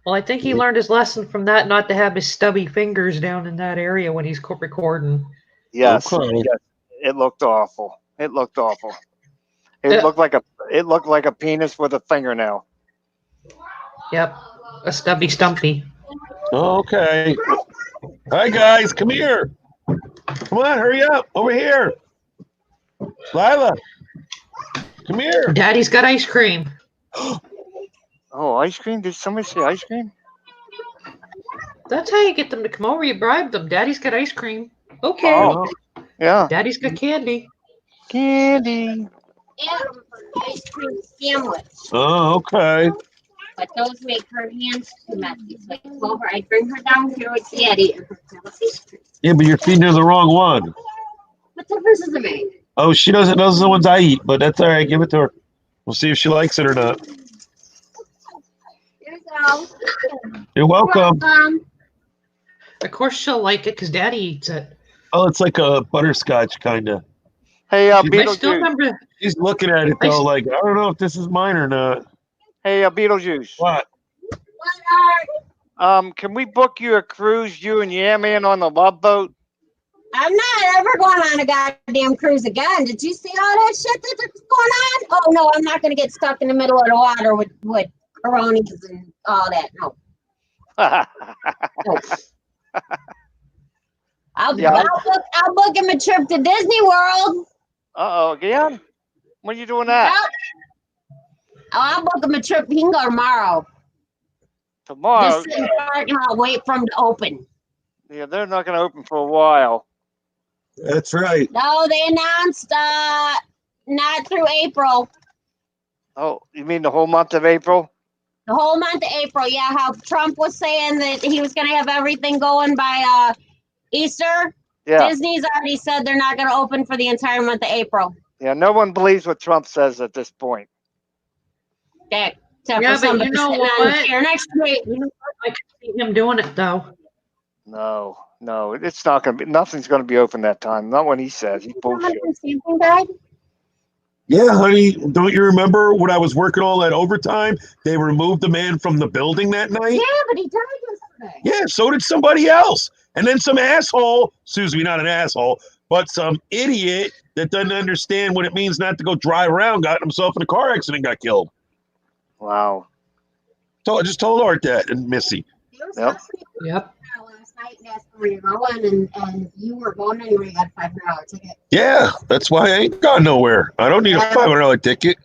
Well, I think he learned his lesson from that, not to have his stubby fingers down in that area when he's recording. Yes, Okay. yes. It looked awful. It looked awful. It looked like a penis with a fingernail. Yep, a stubby stumpy. Okay. Hi guys, come here. Come on, hurry up. Over here. Lila. Come here. Daddy's got ice cream. Oh, ice cream? Did somebody say ice cream? That's how you get them to come over. You bribe them. Daddy's got ice cream. Okay. Oh. Yeah. Daddy's got candy. Candy. Ice cream sandwich. Oh, okay. But those make her hands too messy. So I told her I'd bring her down here with Daddy and have ice cream. Yeah, but you're feeding her the wrong one. What difference does it make? Oh, she doesn't. Those are the ones I eat, but that's all right. Give it to her. We'll see if she likes it or not. Here you go. You're welcome. Of course she'll like it because Daddy eats it. Oh, it's like a butterscotch kind of. Hey, I I still Beetlejuice. remember. She's looking at it though, like I don't know if this is mine or not. Hey, Beetlejuice. What? Can we book you a cruise, you and Yeah Man, on the Love Boat? I'm not ever going on a goddamn cruise again. Did you see all that shit that's going on? Oh no, I'm not going to get stuck in the middle of the water with coronas and all that. No. I'll book him a trip to Disney World. Uh-oh, again? When are you doing that? I'll book him a trip. He can go tomorrow. Tomorrow? Just sit in the parking lot, wait for him to open. Yeah, they're not going to open for a while. That's right. No, they announced not through April. Oh, you mean the whole month of April? The whole month of April, yeah. How Trump was saying that he was going to have everything going by Easter. Yeah. Disney's already said they're not going to open for the entire month of April. Yeah, no one believes what Trump says at this point. Okay. Except Yeah, for but somebody you know sitting on the what? chair next to me. You know what? I can see him doing it though. No, it's not going to be. Nothing's going to be open that time. Not when he says. He's bullshit. Yeah, honey. Don't you remember when I was working all that overtime? They removed the man from the building that night. Yeah, but he died yesterday. Yeah, so did somebody else. And then some asshole, excuse me, not an asshole, but some idiot that doesn't understand what it means not to go drive around, got himself in a car accident, got killed. Wow. So I just told Art that and Missy. Yep. Yep. Last night and asked where you're going, and you were going anywhere. You got a $500 ticket. Yeah, that's why I ain't gone nowhere. I don't need a $500 ticket.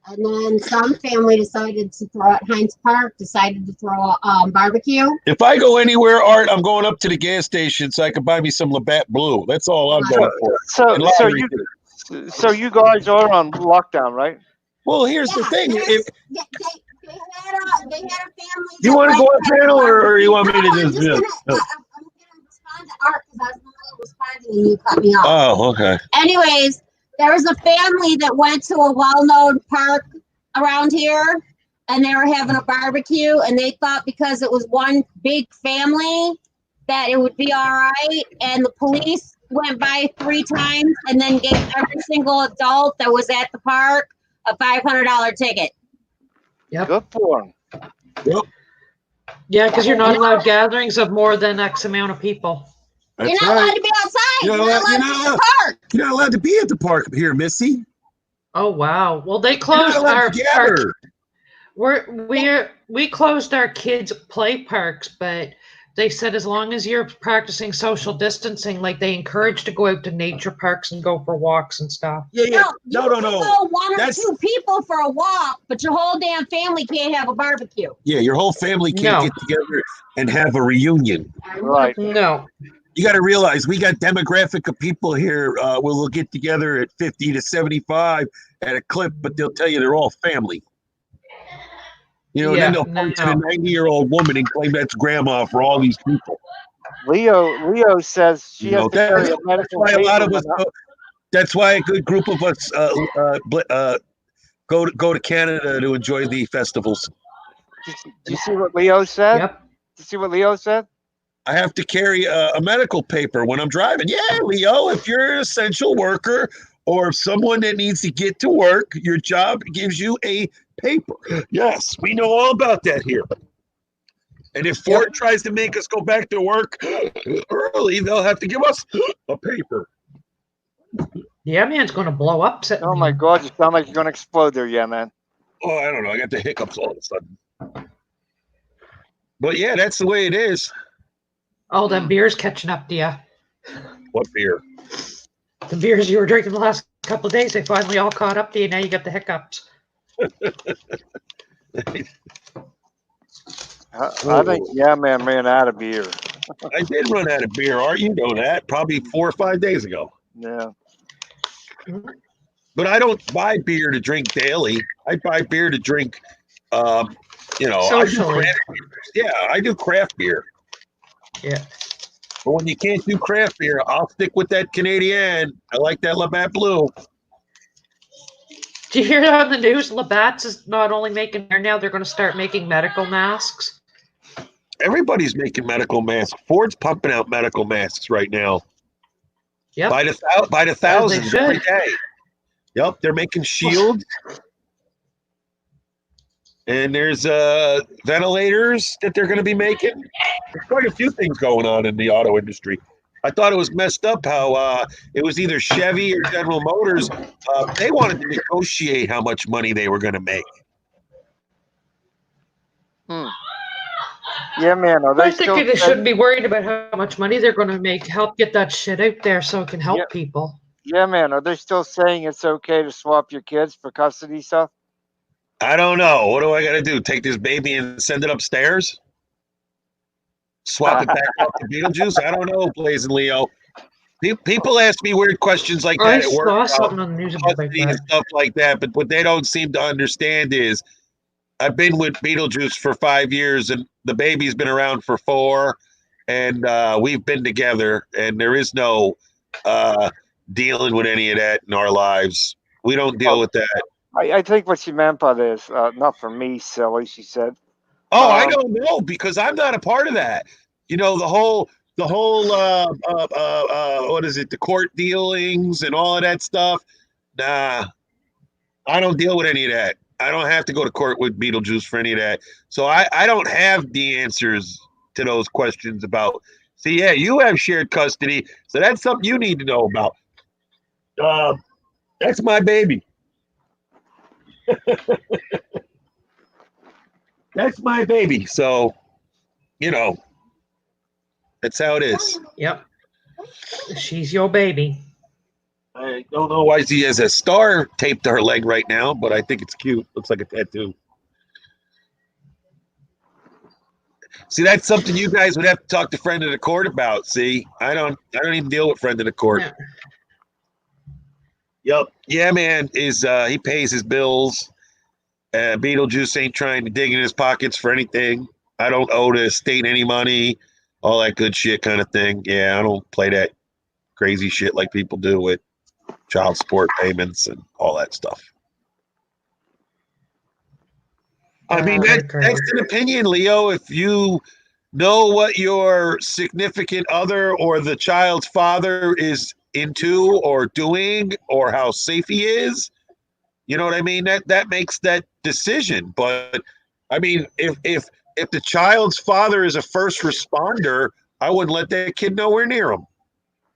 And then some family decided to throw at Heinz Park, decided to throw barbecue. If I go anywhere, Art, I'm going up to the gas station so I can buy me some Labatt Blue. That's all I'm going for. And lottery tickets. So you guys are on lockdown, right? Well, here's the thing. If They had a family. you want to go on panel or you want me to just I'm gonna respond to Art because I was in the middle of responding and you cut me off. Oh, okay. Anyways, there was a family that went to a well-known park around here, and they were having a barbecue, and they thought because it was one big family that it would be all right. And the police went by 3 times and then gave every single adult that was at the park a $500 ticket. Yep. Good for them. Yep. Yeah, because you're not allowed gatherings of more than X amount of people. That's You're not allowed to be outside. You're not allowed to be in the park. You're not allowed to be at the park here, Missy. Oh wow. Well, they You're closed not allowed to gather. we closed our kids' play parks, but they said as long as you're practicing social distancing, like they encourage to go out to nature parks and go for walks and stuff. Yeah. You can No. go one or That's- 2 people for a walk, but your whole damn family can't have a barbecue. Yeah, your whole family can't No. get together and have a reunion. Right. No. You got to realize we got demographic of people here. We'll get together at 50 to 75 at a clip, but they'll tell you they're all family. You know, Yeah, and then they'll point to the no. 90-year-old woman and claim that's grandma for all these people. Leo says she You has know, to carry a that's medical why a lot of paper. us. That's why a good group of us go to Canada to enjoy the festivals. Do you see what Leo said? Yep. Do you see what Leo said? I have to carry a medical paper when I'm driving. Yeah, Leo, if you're an essential worker or someone that needs to get to work, your job gives you a paper. Yes, we know all about that here. And if Ford tries to make us go back to work early, they'll have to give us a paper. Yeah, man's gonna blow up. Sitting Oh my here. God, you sound like you're gonna explode there, yeah, man. Oh, I don't know. I got the hiccups all of a sudden. But yeah, that's the way it is. Oh, them beers catching up to you. What beer? The beers you were drinking the last couple of days, they finally all caught up to you. Now you got the hiccups. I think Yeah Man ran out of beer. I did run out of beer. Art, you know that. Probably 4 or 5 days ago. Yeah. But I don't buy beer to drink daily. I buy beer to drink, you know, Socially. I do craft beer. Yeah. But when you can't do craft beer, I'll stick with that Canadian. I like that Labatt Blue. Do you hear that on the news? Labatt's is not only making beer now, they're going to start making medical masks. Everybody's making medical masks. Ford's pumping out medical masks right now. Yep. By the thousands should. every day. Yep, they're making shields. And there's ventilators that they're going to be making. There's quite a few things going on in the auto industry. I thought it was messed up how it was either Chevy or General Motors. They wanted to negotiate how much money they were going to make. Yeah, man. Are I they still think they shouldn't be worried about how much money they're going to make. Help get that shit out there so it can help Yeah. people. Yeah, man. Are they still saying it's okay to swap your kids for custody stuff? I don't know. What do I got to do? Take this baby and send it upstairs? Swap it back off to Beetlejuice? I don't know, Blaze and Leo. People ask me weird questions like I that at work. saw about something on the news about custody and that. stuff like that. But what they don't seem to understand is I've been with Beetlejuice for 5 years and the baby's been around for 4. And we've been together and there is no dealing with any of that in our lives. We don't deal with that. I think what she meant by this, not for me, silly, she said. Oh, I don't know because I'm not a part of that. You know, the whole what is it? The court dealings and all of that stuff. Nah, I don't deal with any of that. I don't have to go to court with Beetlejuice for any of that. So I don't have the answers to those questions about. See, yeah, you have shared custody, so that's something you need to know about. That's my baby. That's my baby. So, you know, that's how it is. Yep. She's your baby. I don't know why she has a star taped to her leg right now, but I think it's cute. Looks like a tattoo. See, that's something you guys would have to talk to friend of the court about. See, I don't even deal with friend of the court. Yeah. Yep. Yeah, man, he pays his bills. Beetlejuice ain't trying to dig in his pockets for anything. I don't owe the state any money, all that good shit kind of thing. Yeah, I don't play that crazy shit like people do with child support payments and all that stuff. I mean, that's an opinion, Leo. If you know what your significant other or the child's father is into or doing or how safe he is, you know what I mean? That makes that decision. But I mean, if the child's father is a first responder, I wouldn't let that kid nowhere near him.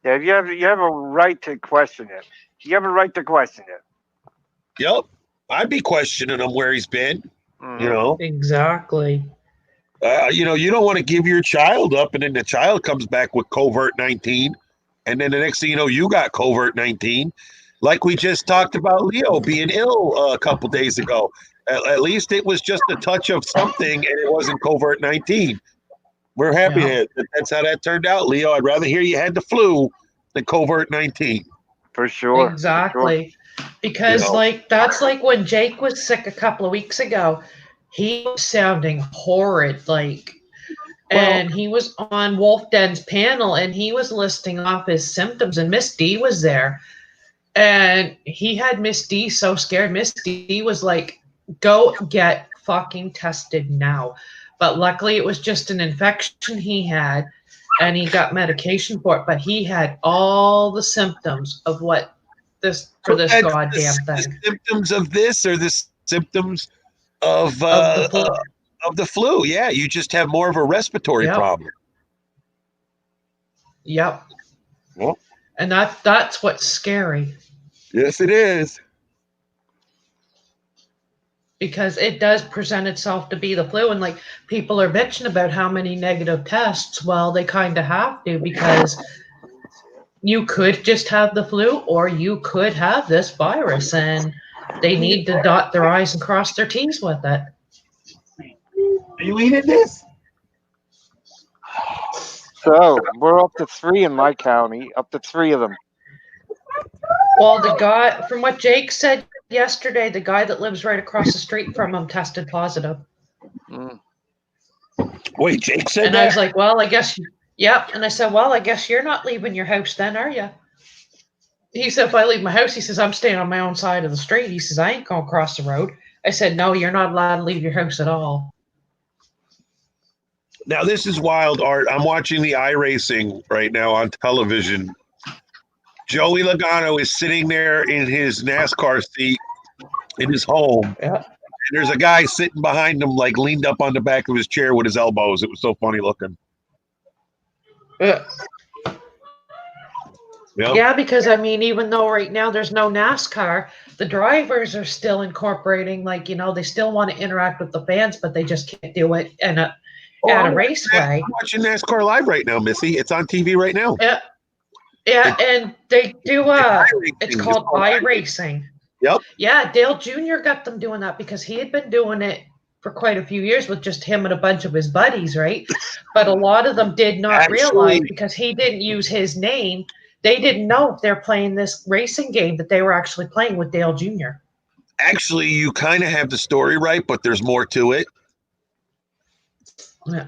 Yeah, you have a right to question it. You have a right to question it. Yep. I'd be questioning him where he's been. Mhm. You know, Exactly. you know, you don't want to give your child up, and then the child comes back with covert 19, and then the next thing you know, you got covert 19. Like we just talked about Leo being ill a couple days ago. At least it was just a touch of something, and it wasn't covert 19. We're happy that that's how that turned out, Leo. I'd rather hear you had the flu than covert 19. For sure. Exactly. Because, You know. like, that's like when Jake was sick a couple of weeks ago. He was sounding horrid, like, and he was on Wolf Den's panel, and he was listing off his symptoms, and Miss D was there. And he had Miss D so scared. Miss D was like, go get fucking tested now. But luckily, it was just an infection he had, and he got medication for it. But he had all the symptoms of what this goddamn thing. The symptoms of this or the symptoms of the flu. Yeah, you just have more of a respiratory problem. Yep. Well, and that's what's scary. Yes, it is. Because it does present itself to be the flu, and like people are bitching about how many negative tests. Well, they kind of have to, because you could just have the flu, or you could have this virus, and they need to dot their I's and cross their T's with it. Are you eating this? So we're up to 3 in my county, up to 3 of them. Well, the guy, from what Jake said yesterday, the guy that lives right across the street from him tested positive. Mm. Wait, Jake said And that? I was like, well, I guess, yep. And I said, well, I guess you're not leaving your house then, are you? He said, if I leave my house, he says, I'm staying on my own side of the street. He says, I ain't going across the road. I said, no, you're not allowed to leave your house at all. Now, this is wild, Art. I'm watching the iRacing right now on television. Joey Logano is sitting there in his NASCAR seat in his home. Yeah. And there's a guy sitting behind him, like leaned up on the back of his chair with his elbows. It was so funny looking. Yeah. Yep. Yeah, because I mean, even though right now there's no NASCAR, the drivers are still incorporating, like, you know, they still want to interact with the fans, but they just can't do it at a raceway. I'm watching NASCAR live right now, Missy. It's on TV right now. Yeah. Yeah, and they do it's iRacing. called iRacing. Yep. Yeah, Dale Jr. got them doing that because he had been doing it for quite a few years with just him and a bunch of his buddies, right? But a lot of them did not realize, because he didn't use his name, they didn't know if they're playing this racing game that they were actually playing with Dale Jr. Actually, you kind of have the story right, but there's more to it. Yeah.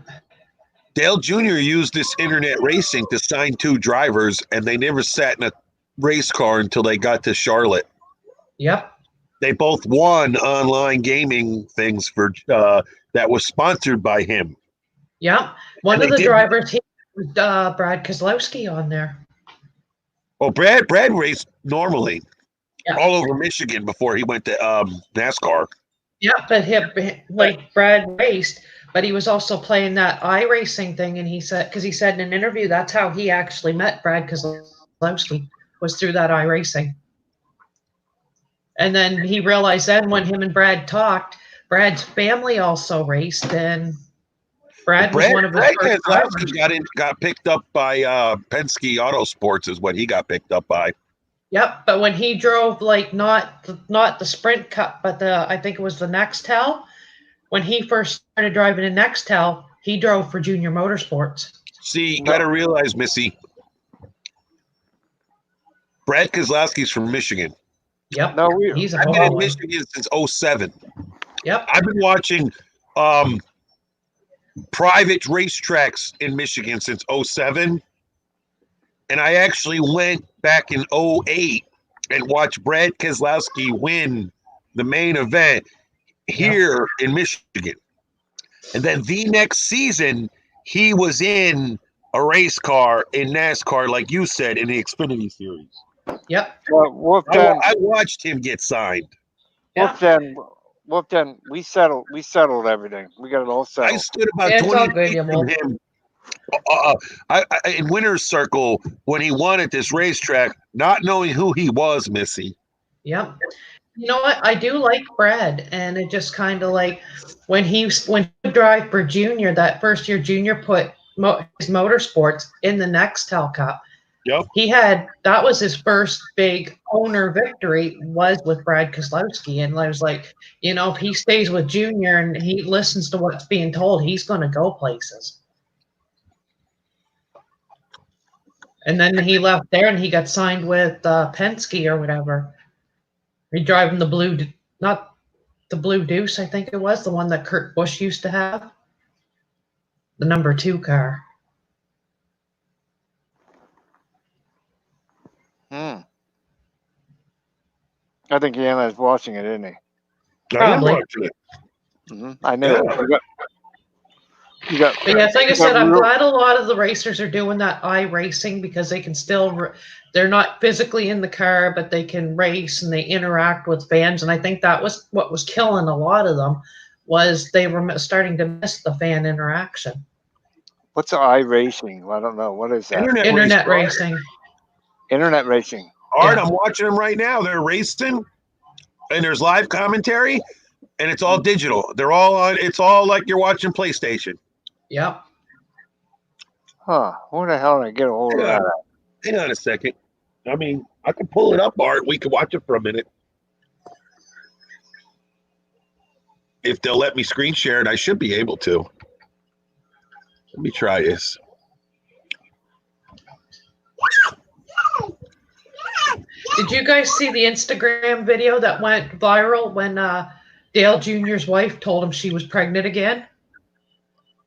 Dale Jr. used this internet racing to sign 2 drivers, and they never sat in a race car until they got to Charlotte. Yep. They both won online gaming things for that was sponsored by him. Yep. One And of they the did- drivers, he was Brad Keselowski on there. Oh, Brad raced normally Yeah. all over Michigan before he went to NASCAR. Yeah, but like Brad raced, but he was also playing that iRacing thing, and he said, because he said in an interview that's how he actually met Brad Keselowski, was through that iRacing. And then he realized then when him and Brad talked, Brad's family also raced, and Brad was one of his first drivers. Keselowski got picked up by Penske Autosports is what he got picked up by. Yep, but when he drove, like, not the Sprint Cup, but I think it was the Nextel. When he first started driving in Nextel, he drove for Junior Motorsports. See, you got to realize, Missy, Brad Keselowski's from Michigan. Yep. No, He's a I've been in boy. Michigan since 07. Yep. I've been watching private racetracks in Michigan since 07. And I actually went back in 08 and watched Brad Keselowski win the main event here in Michigan. And then the next season, he was in a race car in NASCAR, like you said, in the Xfinity Series. Yep. I watched him get signed. Wolfden, we settled everything. We got it all I settled. stood about It's all 20 good, feet you from won't. him in Winner's Circle when he won at this racetrack, not knowing who he was, Missy. Yep. You know what? I do like Brad, and it just kind of like when he drive for Junior, that first year Junior put his motorsports in the Nextel Cup. Yep. That was his first big owner victory was with Brad Keselowski, and I was like, you know, if he stays with Junior and he listens to what's being told, he's going to go places. And then he left there and he got signed with Penske or whatever. He driving not the Blue Deuce, I think it was, the one that Kurt Busch used to have. The number 2 car. I think Anna's watching it, isn't he? Probably. I am watching it. I knew it. You got, But yeah, like I you said, got I'm real- glad a lot of the racers are doing that iRacing because they can still, they're not physically in the car, but they can race and they interact with fans. And I think that was what was killing a lot of them, was they were starting to miss the fan interaction. What's iRacing? I don't know. What is that? Internet racing. Internet racing. Art, Yeah. I'm watching them right now. They're racing, and there's live commentary, and it's all digital. They're all on. It's all like you're watching PlayStation. Yep. Huh. Where the hell did I get a hold of that? Hang on a second. I mean, I can pull it up, Art. We can watch it for a minute. if they'll let me screen share it, I should be able to. Let me try this. Did you guys see the Instagram video that went viral when Dale Jr.'s wife told him she was pregnant again?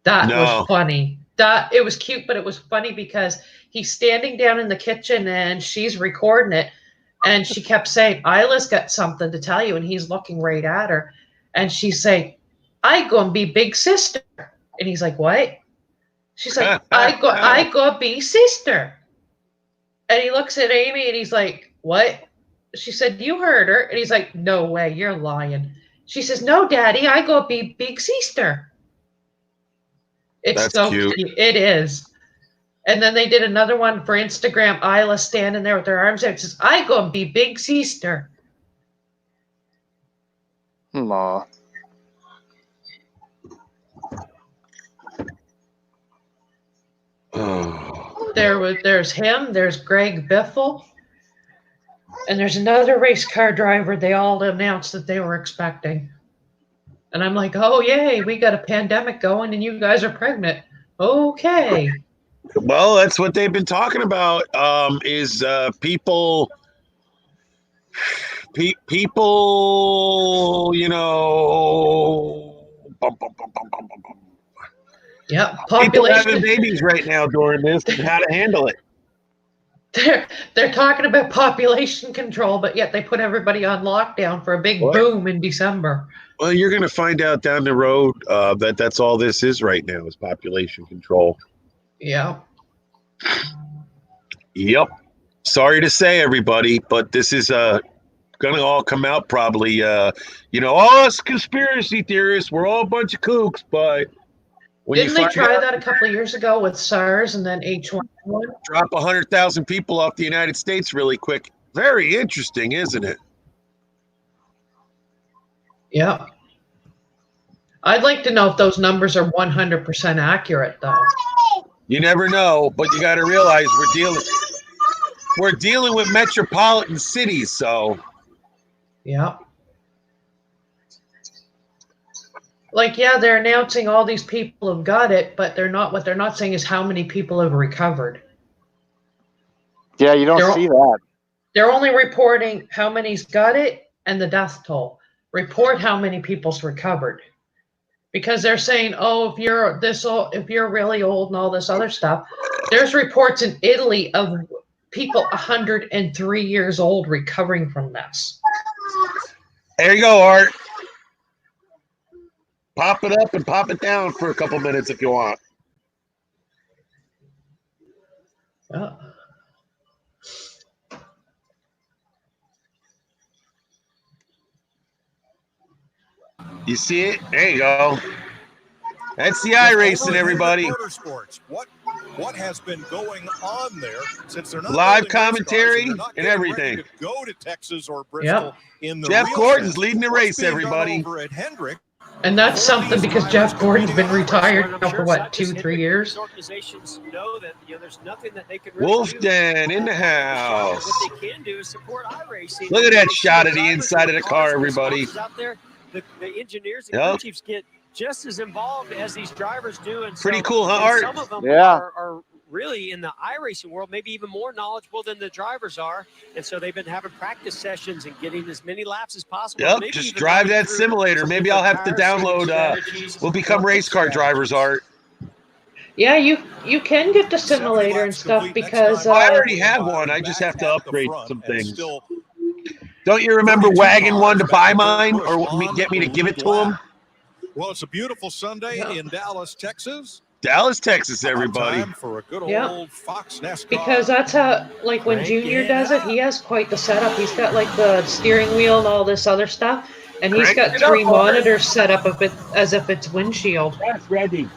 That No. was funny. It was cute, but it was funny because he's standing down in the kitchen and she's recording it. And she kept saying, Isla's got something to tell you. And he's looking right at her. And she's saying, I gonna be big sister. And he's like, what? She's like, I go be sister. And he looks at Amy and he's like, what? She said, you heard her. And he's like, no way, you're lying. She says, no, Daddy, I go be big sister. It's That's so cute. It is. And then they did another one for Instagram. Isla standing there with her arms out. Says, I go be big sister. Aw. There's him, there's Greg Biffle, and there's another race car driver they all announced that they were expecting. And I'm like, oh yay, we got a pandemic going and you guys are pregnant. Okay. Well, that's what they've been talking about. Is people, you know, Yep. people having Population. babies right now during this and how to handle it. They're talking about population control, but yet they put everybody on lockdown for a big boom in December. Well, you're going to find out down the road that that's all this is right now is population control. Yeah. Yep. Sorry to say, everybody, but this is going to all come out probably. You know, all us conspiracy theorists, we're all a bunch of kooks, but when Didn't they find try out, that a couple of years ago with SARS and then H1N1? drop 100,000 people off the United States really quick. Very interesting, isn't it? Yeah. I'd like to know if those numbers are 100% accurate, though. You never know, but you got to realize we're dealing with metropolitan cities, so Yeah. Like, yeah, they're announcing all these people have got it, but what they're not saying is how many people have recovered. Yeah, you don't They're- see that. They're only reporting how many's got it and the death toll. Report how many people's recovered. Because they're saying, oh, if you're this old, if you're really old and all this other stuff, there's reports in Italy of people 103 years old recovering from this. there you go, Art. Pop it up and pop it down for a couple minutes if you want. Yeah. You see it? There you go. That's the iRacing, everybody. Motorsports. What has been going on there since they're not Live building race cars commentary they're not and getting ready everything. to go to Texas or Bristol in the Jeff real Gordon's sense. leading the What's race, being done everybody. over at Hendrick, And that's something because Jeff Gordon's been retired now for what, 2-3 years? Organizations know that there's nothing that they can really Wolf do. Den in the house. What they can do is support iRacing. Look at that shot of the inside of the car, everybody. Out there, the engineers and Yep. crew chiefs get just as involved as these drivers do. And Pretty so, cool, huh, and Art? Some of them Yeah. are really in the iRacing world, maybe even more knowledgeable than the drivers are. And so they've been having practice sessions and getting as many laps as possible. Yep, Maybe just even drive going that through simulator. some Maybe I'll have to different tire download, saving strategies we'll become or race car pit drivers, strategies. Art. Yeah, you can get the 70 simulator and laps stuff complete next because time. I Uh, already have one. I just have to back at the upgrade front some and things. still Don't you remember 32 Wagon wanted to cars buy back mine push or on get me to the give it lead to him? lap. Well, it's a beautiful Sunday Yeah. in Dallas, Texas. Dallas, Texas, everybody. Time for a good old Yeah. Fox NASCAR. because that's how, like when Crank Junior it does it, up. he has quite the setup. He's got like the steering wheel and all this other stuff, and he's Crank got it up, 3 Art. monitors set up as if it's windshield. That's ready.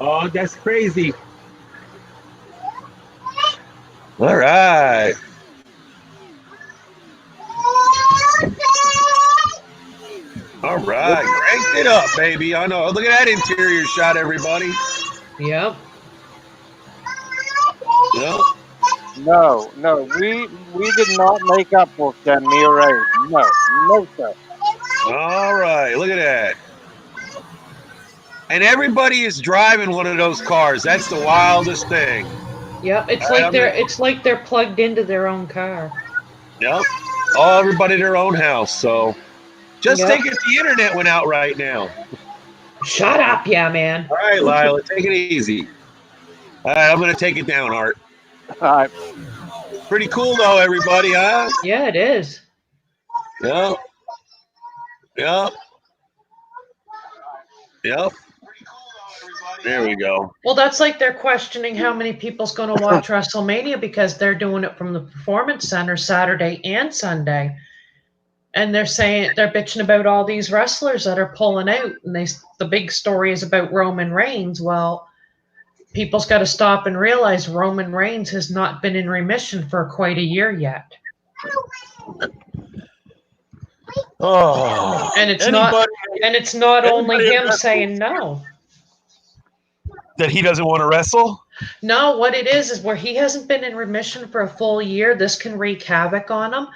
Oh, that's crazy. All right. All right. Cranked it up, baby. I know. Look at that interior shot, everybody. Yep. Yep. No, we did not make up with them, me or Ray. No, sir. All right, look at that. And everybody is driving one of those cars. That's the wildest thing. Yep, it's All right, like they're plugged into their own car. Yep. All everybody their own house. So just Yep. think if the internet went out right now. Shut up, yeah, man. All right, Lila, take it easy. All right, I'm going to take it down, Art. All right. Pretty cool, though, everybody, huh? Yeah, it is. Yep. Yep. Yep. There we go. Well, that's like they're questioning how many people's going to watch WrestleMania because they're doing it from the Performance Center Saturday and Sunday. And they're bitching about all these wrestlers that are pulling out. And the big story is about Roman Reigns. Well, people's got to stop and realize Roman Reigns has not been in remission for quite a year yet. Oh. And it's not only him saying no. That he doesn't want to wrestle? No, what it is where he hasn't been in remission for a full year, this can wreak havoc on him.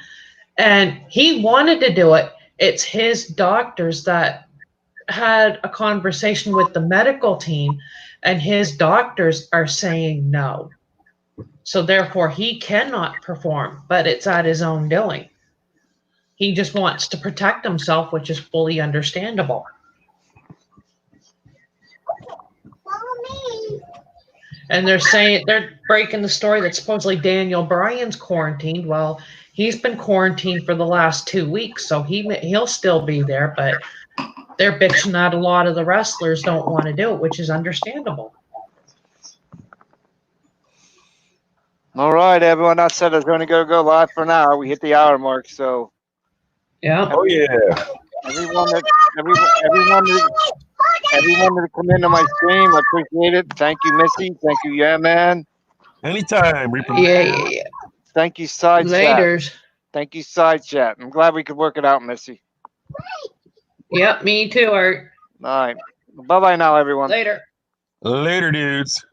And he wanted to do it. It's his doctors that had a conversation with the medical team, and his doctors are saying no. So therefore, he cannot perform, but it's at his own doing. He just wants to protect himself, which is fully understandable. And they're breaking the story that supposedly Daniel Bryan's quarantined. Well, he's been quarantined for the last 2 weeks, so he'll still be there, but they're bitching that a lot of the wrestlers don't want to do it, which is understandable. All right, everyone. That said, is going to go live for now. We hit the hour mark, so Yeah. Oh, yeah. everyone that come into my stream, I appreciate it. Thank you, Missy. Thank you, yeah, man. Anytime, Reaper. Yeah. Thank you, Side Chat. Laters. Thank you, Side Chat. I'm glad we could work it out, Missy. Yep, me too, Art. All right. Bye-bye now, everyone. Later. Later, dudes.